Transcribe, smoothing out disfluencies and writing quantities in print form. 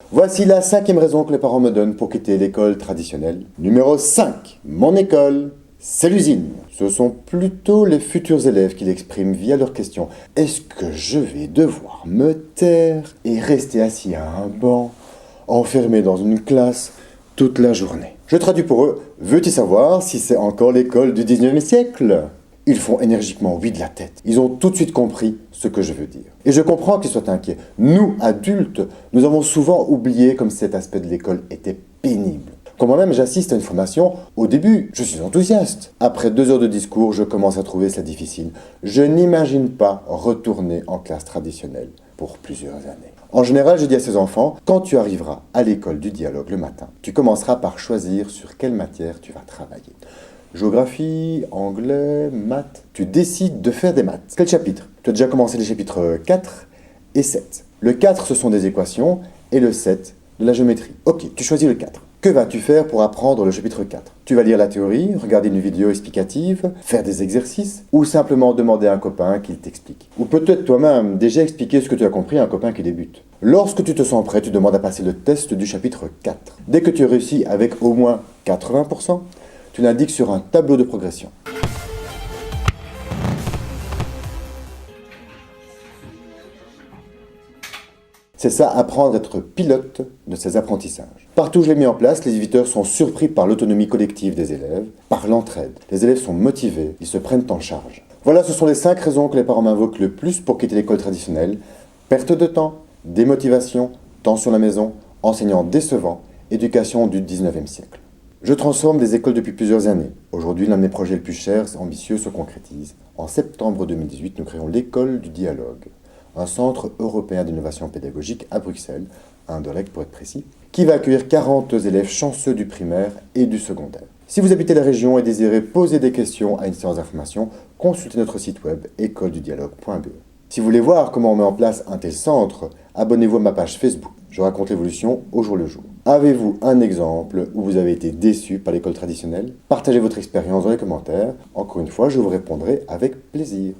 Voici la 5e raison que les parents me donnent pour quitter l'école traditionnelle. Numéro 5. Mon école, c'est l'usine. Ce sont plutôt les futurs élèves qui l'expriment via leurs questions. Est-ce que je vais devoir me taire et rester assis à un banc, enfermé dans une classe, toute la journée? Je traduis pour eux. Veux-tu savoir si c'est encore l'école du 19e siècle? Ils font énergiquement oui de la tête. Ils ont tout de suite compris ce que je veux dire. Et je comprends qu'ils soient inquiets. Nous, adultes, nous avons souvent oublié comme cet aspect de l'école était pénible. Quand moi-même j'assiste à une formation, au début, je suis enthousiaste. Après 2 heures de discours, je commence à trouver ça difficile. Je n'imagine pas retourner en classe traditionnelle pour plusieurs années. En général, je dis à ces enfants, quand tu arriveras à l'école du dialogue le matin, tu commenceras par choisir sur quelle matière tu vas travailler. Géographie, anglais, maths. Tu décides de faire des maths. Quel chapitre? Tu as déjà commencé les chapitres 4 et 7. Le 4, ce sont des équations, et le 7, de la géométrie. Ok, tu choisis le 4. Que vas-tu faire pour apprendre le chapitre 4? Tu vas lire la théorie, regarder une vidéo explicative, faire des exercices, ou simplement demander à un copain qu'il t'explique. Ou peut-être toi-même déjà expliquer ce que tu as compris à un copain qui débute. Lorsque tu te sens prêt, tu demandes à passer le test du chapitre 4. Dès que tu réussis avec au moins 80%, tu l'indiques sur un tableau de progression. C'est ça, apprendre à être pilote de ces apprentissages. Partout où je l'ai mis en place, les visiteurs sont surpris par l'autonomie collective des élèves, par l'entraide. Les élèves sont motivés, ils se prennent en charge. Voilà, ce sont les 5 raisons que les parents m'invoquent le plus pour quitter l'école traditionnelle. Perte de temps, démotivation, tension à la maison, enseignants décevants, éducation du 19e siècle. Je transforme des écoles depuis plusieurs années. Aujourd'hui, l'un de mes projets les plus chers, ambitieux, se concrétise. En septembre 2018, nous créons l'école du dialogue, un centre européen d'innovation pédagogique à Bruxelles, à Anderlecht pour être précis, qui va accueillir 40 élèves chanceux du primaire et du secondaire. Si vous habitez la région et désirez poser des questions à une séance d'information, consultez notre site web écoledudialogue.be. Si vous voulez voir comment on met en place un tel centre, abonnez-vous à ma page Facebook. Je raconte l'évolution au jour le jour. Avez-vous un exemple où vous avez été déçu par l'école traditionnelle? Partagez votre expérience dans les commentaires. Encore une fois, je vous répondrai avec plaisir.